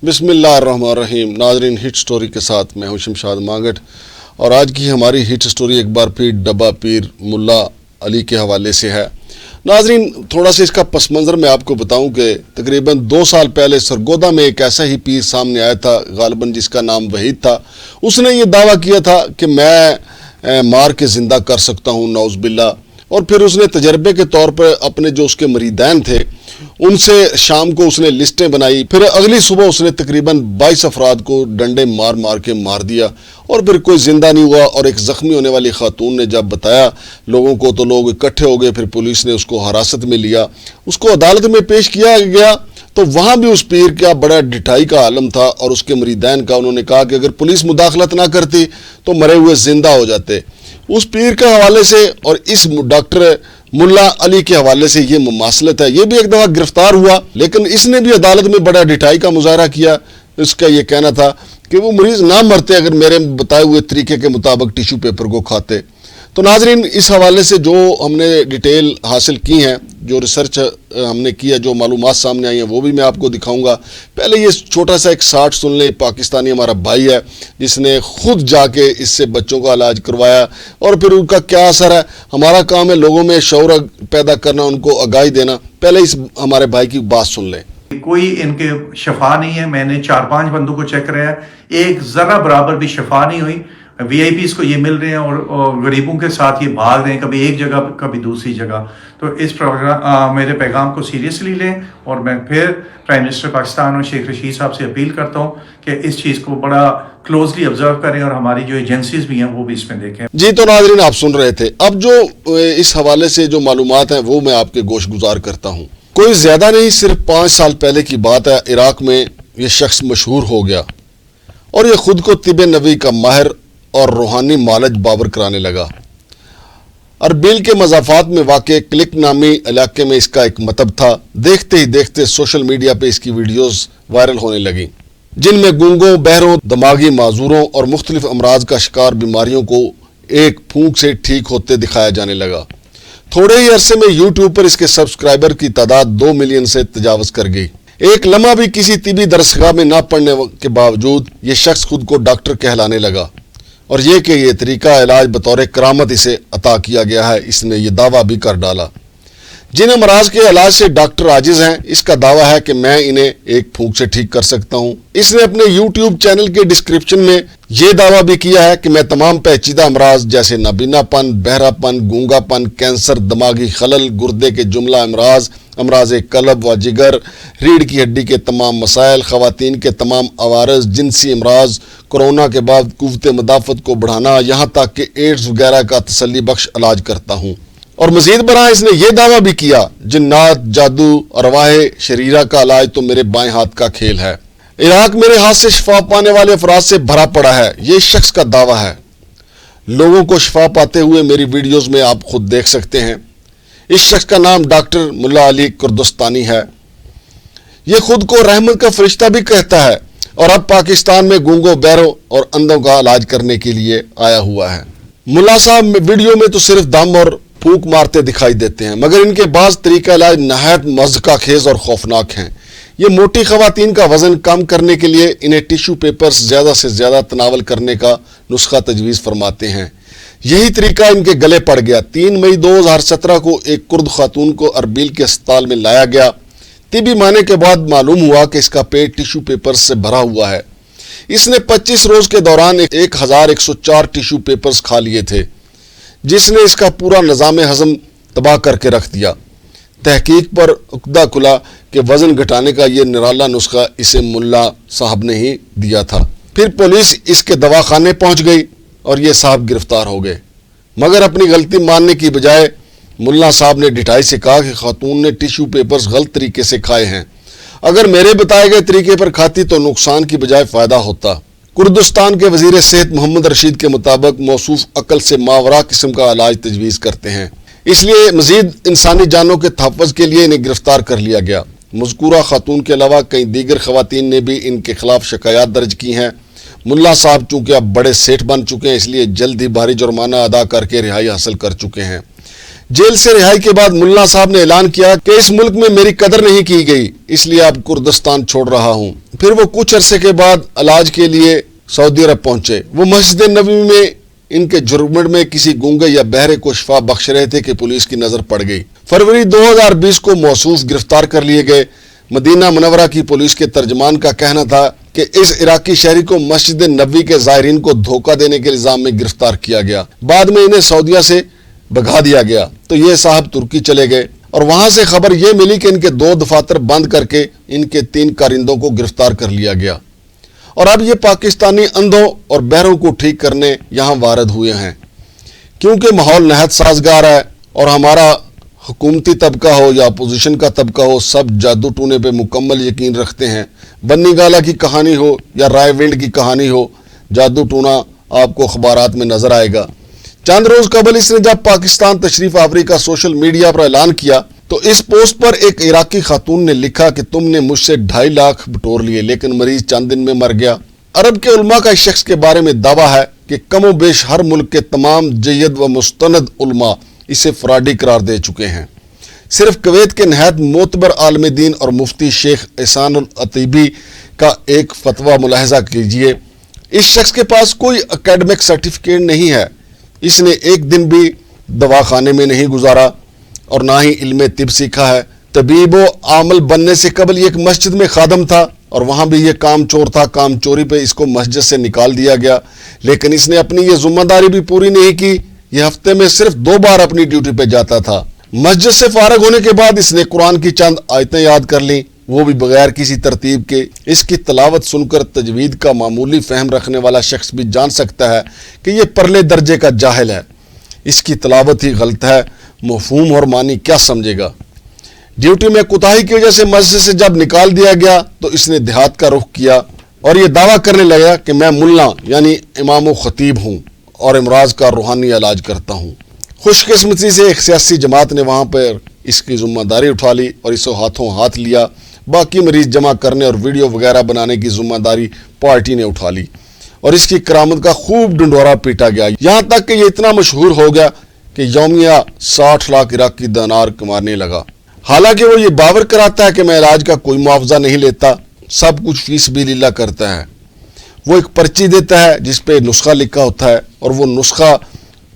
बिस्मिल्लाहिर्रहमानिर्रहीम। नाजरीन, hit story के साथ मैं हूं शमशाद मांगट और आज की हमारी हिट स्टोरी एक बार फिर डब्बा पीर मुल्ला अली के हवाले से है। नाजरीन, थोड़ा सा इसका पस मंज़र मैं आपको बताऊं कि तकरीबन 2 साल पहले सरगोदा में एक ऐसा ही पीर सामने आया था, गालिबन जिसका नाम वहीद था। उसने ये दावा किया था कि मैं मार के ज़िंदा कर सकता हूँ, नौज़ बिल्ला। और फिर उसने तजर्बे के तौर पर अपने जो उसके मरीदैन थे उनसे शाम को उसने लिस्टें बनाई। फिर अगली सुबह उसने तकरीबन 22 अफराद को डंडे मार मार के मार दिया और फिर कोई ज़िंदा नहीं हुआ। और एक ज़ख्मी होने वाली खातून ने जब बताया लोगों को तो लोग इकट्ठे हो गए। फिर पुलिस ने उसको हिरासत में लिया, उसको अदालत में पेश किया गया तो वहाँ भी उस पीर का बड़ा ढिठाई का आलम था और उसके मरीदैन का। उन्होंने कहा कि अगर पुलिस मुदाखलत ना करती तो मरे हुए ज़िंदा हो जाते। उस पीर के हवाले से और इस डॉक्टर मुल्ला अली के हवाले से ये मुमासलत है। ये भी एक दफ़ा गिरफ्तार हुआ, लेकिन इसने भी अदालत में बड़ा ढिठाई का मुजाहरा किया। इसका ये कहना था कि वो मरीज़ ना मरते अगर मेरे बताए हुए तरीके के मुताबिक टिश्यू पेपर को खाते। तो नाजरीन, इस हवाले से जो हमने डिटेल हासिल की हैं, जो रिसर्च हमने की है, जो मालूमात सामने आई हैं, वो भी मैं आपको दिखाऊंगा। पहले ये छोटा सा एक शार्ट सुन ले। पाकिस्तानी हमारा भाई है जिसने खुद जाके इससे बच्चों का इलाज करवाया और फिर उनका क्या असर है। हमारा काम है लोगों में शऊर पैदा करना, उनको आगाही देना। पहले इस हमारे भाई की बात सुन लें। कोई इनके शफा नहीं है। मैंने 4-5 बंदों को चेक कराया, एक जरा बराबर भी शफा नहीं हुई। वीआईपीज़ को ये मिल रहे हैं और गरीबों के साथ ये भाग रहे हैं, कभी एक जगह कभी दूसरी जगह। तो इस प्रोग्राम मेरे पैगाम को सीरियसली लें और मैं फिर प्राइम मिनिस्टर पाकिस्तान और शेख रशीद साहब से अपील करता हूँ कि इस चीज़ को बड़ा क्लोजली ऑब्जर्व करें और हमारी जो एजेंसीज भी हैं वो भी इसमें देखें। जी, तो नाजरीन, आप सुन रहे थे। अब जो इस हवाले से जो मालूमात हैं वो मैं आपके गोश गुजार करता हूँ। कोई ज़्यादा नहीं, सिर्फ 5 साल पहले की बात है। इराक में ये शख्स मशहूर हो गया और ये खुद को तिब नबी का माहिर और रूहानी मालज बाबर कराने लगा। अरबिल के मज़ाफ़ात में वाक़े क्लिक नामी इलाके में इसका एक मतब था। देखते ही देखते सोशल मीडिया पे इसकी वीडियोस वायरल होने लगी, जिनमें गूंगों, बहरों, दिमागी माजूरों और मुख्तलिफ अमराज का शिकार बीमारियों को एक फूंक से ठीक होते दिखाया जाने लगा। थोड़े ही अरसे में यूट्यूब पर इसके सब्सक्राइबर की तादाद 2 मिलियन से तजावज़ कर गई। एक लम्हा भी किसी तिबी दरसगाह में ना पड़ने के बावजूद ये शख्स खुद को डॉक्टर कहलाने लगा और ये कि ये तरीका इलाज बतौर करामत इसे अता किया गया है, इसने ये दावा भी कर डाला। जिन अमराज के इलाज से डॉक्टर आजिज हैं, इसका दावा है कि मैं इन्हें एक फूंक से ठीक कर सकता हूं। इसने अपने यूट्यूब चैनल के डिस्क्रिप्शन में यह दावा भी किया है कि मैं तमाम पेचीदा अमराज जैसे नाबीनापन, बहरापन, गूंगापन, कैंसर, दिमागी खलल, गुर्दे के जुमला अमराज, अमराज कलब व जिगर, रीढ़ की हड्डी के तमाम मसाइल, ख़वातीन के तमाम अवारज, जिनसी अमराज, कोरोना के बाद कुव्वत मदाफ़त को बढ़ाना, यहाँ तक कि एड्स वगैरह का तसल्ली बख्श इलाज करता हूँ। और मज़ीद बरा इसने यह दावा भी किया, जिन्नात, जादू, अरवाह शरीरा का इलाज तो मेरे बाएं हाथ का खेल है। इराक मेरे हाथ से शिफा पाने वाले अफराद से भरा पड़ा है, ये शख्स का दावा है। लोगों को शिफा पाते हुए मेरी वीडियोज़ में आप खुद देख सकते हैं। इस शख्स का नाम डॉक्टर मुल्ला अली कुर्दस्तानी है। ये खुद को रहमत का फरिश्ता भी कहता है और अब पाकिस्तान में गूंगों, बहरों और अंधों का इलाज करने के लिए आया हुआ है। मुल्ला साहब वीडियो में तो सिर्फ दम और फूंक मारते दिखाई देते हैं, मगर इनके बाज़ तरीका इलाज नहायत मज़का खेज और खौफनाक हैं। ये मोटी ख़वातीन का वज़न कम करने के लिए इन्हें टिश्यू पेपर्स ज़्यादा से ज़्यादा तनावल करने का नुस्खा तजवीज़ फरमाते हैं। यही तरीका इनके गले पड़ गया। 3 मई 2017 को एक कुर्द खातून को अरबिल के अस्पताल में लाया गया। तिबी माने के बाद मालूम हुआ कि इसका पेट टिश्यू पेपर्स से भरा हुआ है। इसने 25 रोज़ के दौरान 1104 टिश्यू पेपर्स खा लिए थे, जिसने इसका पूरा निज़ाम हज़म तबाह करके रख दिया। तहकीक पर उक्दा खुला कि वज़न घटाने का ये निराला नुस्खा इसे मुल्ला साहब ने ही दिया था। फिर पुलिस इसके दवाखाने पहुंच गई और ये साहब गिरफ्तार हो गए, मगर अपनी गलती मानने की बजाय मुल्ला साहब ने ढिठाई से कहा कि खातून ने टिश्यू पेपर्स गलत तरीके से खाए हैं। अगर मेरे बताए गए तरीके पर खाती तो नुकसान की बजाय फ़ायदा होता। कुर्दिस्तान के वज़ीर सेहत मोहम्मद रशीद के मुताबिक मौसूफ अकल से मावरा किस्म का इलाज तजवीज़ करते हैं, इसलिए मज़ीद इंसानी जानों के तहफ़्फ़ुज़ के लिए इन्हें गिरफ्तार कर लिया गया। मज़कूरा खातून के अलावा कई दीगर ख़वातीन ने भी इनके खिलाफ शिकायत दर्ज की हैं। मुल्ला साहब चूँकि अब बड़े सेठ बन चुके हैं, इसलिए जल्द ही भारी जुर्माना अदा करके रिहाई हासिल कर चुके हैं। जेल से रिहाई के बाद मुल्ला साहब ने ऐलान किया कि इस मुल्क में मेरी कदर नहीं की गई, इसलिए अब कुर्दिस्तान छोड़ रहा हूं। फिर वो कुछ अरसे के बाद इलाज के लिए सऊदी अरब पहुंचे। वो मस्जिद नबी में इनके जुर्मट में किसी गूंगे या बहरे को शिफा बख्श रहे थे कि पुलिस की नजर पड़ गई। फरवरी 2020 को मौसूफ गिरफ्तार कर लिए गए। मदीना मुनव्वरा की पुलिस के तर्जमान का कहना था कि इस इराकी शहरी को मस्जिद नबी के ज़ायरीन को धोखा देने के इल्जाम में गिरफ्तार किया गया। बाद में इन्हें सऊदीया से भगा दिया गया तो ये साहब तुर्की चले गए और वहां से खबर ये मिली कि इनके 2 दफातर बंद करके इनके 3 कारिंदों को गिरफ्तार कर लिया गया और अब ये पाकिस्तानी अंधों और बहरों को ठीक करने यहाँ वारद हुए हैं। क्योंकि माहौल नहायत साजगार है और हमारा हुकूमती तबका हो या अपोजिशन का तबका हो, सब जादू टूने पे मुकम्मल यकीन रखते हैं। बन्नी गाला की कहानी हो या रायविंड की कहानी हो, जादू टूना आपको अखबारात में नजर आएगा। चंद रोज कबल इसने जब पाकिस्तान तशरीफ आवरी का सोशल मीडिया पर ऐलान किया तो इस पोस्ट पर एक इराकी खातून ने लिखा कि तुमने मुझसे 2.5 लाख बटोर लिए लेकिन मरीज चंद दिन में मर गया। अरब के उलमा का इस शख्स के बारे में दावा है कि कमो बेश हर मुल्क के तमाम जय्यद व मुस्तनद उलमा इसे फ्रॉडी करार दे चुके हैं। सिर्फ कुवैत के नहायत मोतबर आलम दीन और मुफ्ती शेख एहसान उल अतीबी का एक फतवा मुलाहजा कीजिए। इस शख्स के पास कोई एकेडमिक सर्टिफिकेट नहीं है, इसने एक दिन भी दवाखाने में नहीं गुजारा और ना ही इल्म तिब सीखा है। तबीब व आमल बनने से कबल ये एक मस्जिद में खादम था और वहाँ भी ये काम चोर था। काम चोरी पे इसको मस्जिद से निकाल दिया गया, लेकिन इसने अपनी ये जिम्मेदारी भी पूरी नहीं की। ये हफ्ते में सिर्फ 2 बार अपनी ड्यूटी पे जाता था। मस्जिद से फारग होने के बाद इसने कुरान की चंद आयतें याद कर ली, वो भी बगैर किसी तरतीब के। इसकी तलावत सुनकर तजवीद का मामूली फहम रखने वाला शख्स भी जान सकता है कि ये परले दर्जे का जाहिल है। इसकी तलावत ही गलत है, मफहूम और मानी क्या समझेगा। ड्यूटी में कोताही की वजह से मस्जिद से जब निकाल दिया गया तो इसने देहात का रुख किया और ये दावा करने लगा कि मैं मुल्ला यानी इमाम व खतीब हूँ और इमराज का रूहानी इलाज करता हूँ। खुशकिस्मती से एक सियासी जमात ने वहाँ पर इसकी जिम्मेदारी उठा ली और इसे हाथों हाथ लिया। बाकी मरीज जमा करने और वीडियो वगैरह बनाने की जिम्मेदारी पार्टी ने उठा ली और इसकी करामत का खूब ढंढोरा पीटा गया। यहाँ तक कि ये इतना मशहूर हो गया कि यौमिया 60 लाख इराकी दिनार कमाने लगा। हालांकि वो ये बावर कराता है कि मैं इलाज का कोई मुआवजा नहीं लेता, सब कुछ फीस भी लीला करता है। वो एक पर्ची देता है जिस पे नुस्खा लिखा होता है और वो नुस्खा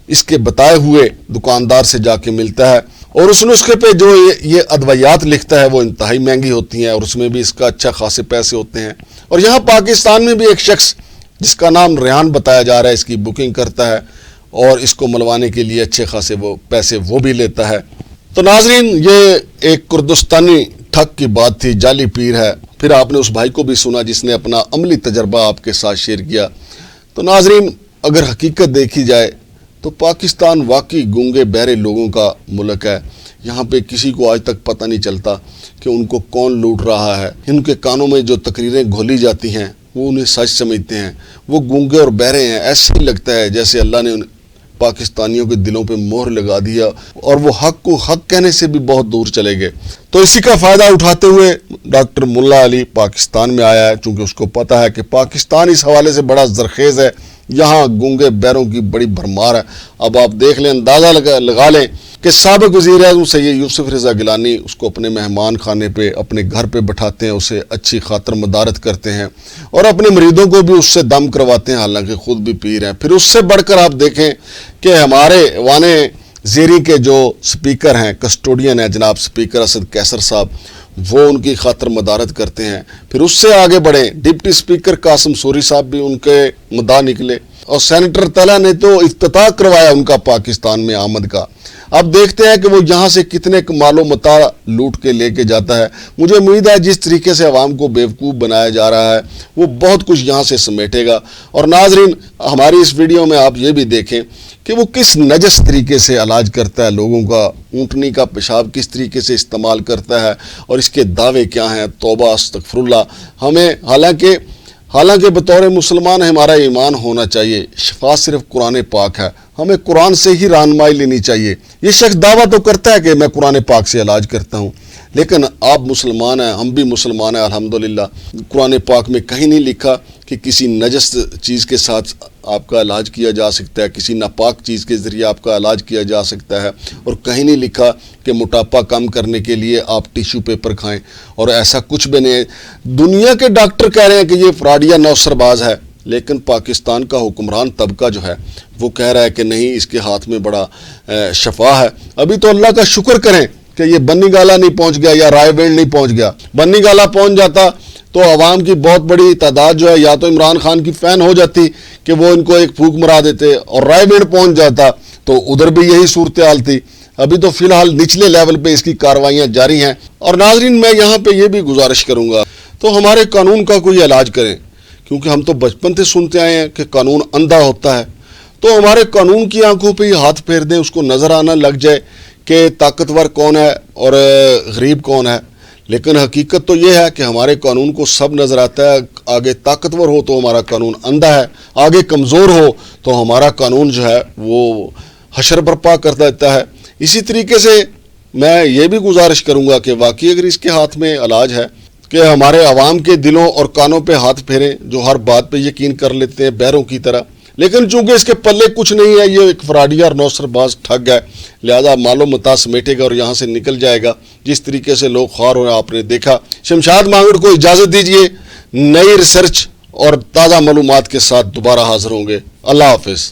इसके बताए हुए दुकानदार से जाके मिलता है और उस नुस्खे पे जो ये अदवायात लिखता है वो इंतहाई महंगी होती हैं और उसमें भी इसका अच्छा खासे पैसे होते हैं। और यहाँ पाकिस्तान में भी एक शख्स जिसका नाम रेहान बताया जा रहा है इसकी बुकिंग करता है और इसको मलवाने के लिए अच्छे खासे वो पैसे वो भी लेता है। तो नाजरीन, ये एक कुर्दिस्तानी ठग की बात थी, जाली पीर है। फिर आपने उस भाई को भी सुना जिसने अपना अमली तजर्बा आपके साथ शेयर किया। तो नाजरीन, अगर हकीकत देखी जाए तो पाकिस्तान वाकई गूंगे बहरे लोगों का मुल्क है। यहाँ पे किसी को आज तक पता नहीं चलता कि उनको कौन लूट रहा है। इनके कानों में जो तकरीरें घोली जाती हैं वो उन्हें सच समझते हैं। वो गूंगे और बहरे हैं। ऐसे ही लगता है जैसे अल्लाह ने पाकिस्तानियों के दिलों पे मोहर लगा दिया और वो हक को हक कहने से भी बहुत दूर चले गए। तो इसी का फ़ायदा उठाते हुए डॉक्टर मुल्ला अली पाकिस्तान में आया है, चूँकि उसको पता है कि पाकिस्तान इस हवाले से बड़ा जरखेज़ है। यहाँ गूंगे बहरों की बड़ी भरमार है। अब आप देख लें, अंदाज़ा लगा लें कि साबिक़ वज़ीर आज़म सैयद यूसुफ रज़ा गिलानी उसको अपने मेहमान खाने पे अपने घर पे बैठाते हैं, उसे अच्छी खातर मदारत करते हैं और अपने मरीदों को भी उससे दम करवाते हैं, हालांकि ख़ुद भी पीर हैं। फिर उससे बढ़कर आप देखें कि हमारे वाने ज़ेरी के जो स्पीकर हैं, कस्टोडियन हैं जनाब स्पीकर असद कैसर साहब, वो उनकी खातर मदारत करते हैं। फिर उससे आगे बढ़े, डिप्टी स्पीकर कासिम सूरी साहब भी उनके मदा निकले और सेनेटर तला ने तो इफ्तिताह करवाया उनका पाकिस्तान में आमद का। अब देखते हैं कि वो यहाँ से कितने मालो मता लूट के लेके जाता है। मुझे उम्मीद है जिस तरीके से अवाम को बेवकूफ़ बनाया जा रहा है वो बहुत कुछ यहाँ से समेटेगा। और नाजरीन, हमारी इस वीडियो में आप ये भी देखें कि वो किस नजस तरीके से इलाज करता है लोगों का, ऊँटनी का पेशाब किस तरीके से इस्तेमाल करता है और इसके दावे क्या हैं। तौबा अस्तगफिरुल्लाह। हमें हालांकि बतौर मुसलमान हमारा ईमान होना चाहिए, शिफा सिर्फ कुरान पाक है, हमें कुरान से ही रहनुमाई लेनी चाहिए। ये शख्स दावा तो करता है कि मैं कुरान पाक से इलाज करता हूँ, लेकिन आप मुसलमान हैं, हम भी मुसलमान हैं अल्हम्दुलिल्लाह। कुरान पाक में कहीं नहीं लिखा کہ کسی نجس چیز کے ساتھ آپ کا علاج کیا جا سکتا ہے، کسی ناپاک چیز کے ذریعے آپ کا علاج کیا جا سکتا ہے، اور کہیں نہیں لکھا کہ موٹاپا کم کرنے کے لیے آپ ٹیشو پیپر کھائیں، اور ایسا کچھ بھی نہیں ہے۔ دنیا کے ڈاکٹر کہہ رہے ہیں کہ یہ فراڈ یا نوسر باز ہے، لیکن پاکستان کا حکمران طبقہ جو ہے وہ کہہ رہا ہے کہ نہیں، اس کے ہاتھ میں بڑا شفا ہے۔ ابھی تو اللہ کا شکر کریں کہ یہ بنی گالہ نہیں پہنچ گیا یا رائے وینڈ نہیں پہنچ گیا۔ بنی گالہ پہنچ جاتا تو عوام کی بہت بڑی تعداد جو ہے یا تو عمران خان کی فین ہو جاتی کہ وہ ان کو ایک پھونک مرا دیتے، اور رائے وینڈ پہنچ جاتا تو ادھر بھی یہی صورتحال تھی۔ ابھی تو فی الحال نچلے لیول پہ اس کی کارروائیاں جاری ہیں۔ اور ناظرین، میں یہاں پہ یہ بھی گزارش کروں گا تو ہمارے قانون کا کوئی علاج کریں، کیونکہ ہم تو بچپن سے سنتے آئے ہیں کہ قانون اندھا ہوتا ہے، تو ہمارے قانون کی آنکھوں پہ یہ ہاتھ پھیر دیں، اس کو نظر آنا لگ جائے کہ طاقتور کون ہے اور غریب کون ہے۔ لیکن حقیقت تو یہ ہے کہ ہمارے قانون کو سب نظر آتا ہے، آگے طاقتور ہو تو ہمارا قانون اندھا ہے، آگے کمزور ہو تو ہمارا قانون جو ہے وہ حشر برپا کر دیتا ہے۔ اسی طریقے سے میں یہ بھی گزارش کروں گا کہ واقعی اگر اس کے ہاتھ میں علاج ہے کہ ہمارے عوام کے دلوں اور کانوں پہ ہاتھ پھیریں، جو ہر بات پہ یقین کر لیتے ہیں بہروں کی طرح، لیکن چونکہ اس کے پلے کچھ نہیں ہے، یہ ایک فراڈی اور نوسر باز ٹھگ ہے، لہذا مال و متاع سمیٹے گا اور یہاں سے نکل جائے گا، جس طریقے سے لوگ خوار ہوئے آپ نے دیکھا۔ شمشاد مانگڑ کو اجازت دیجیے، نئی ریسرچ اور تازہ معلومات کے ساتھ دوبارہ حاضر ہوں گے۔ اللہ حافظ۔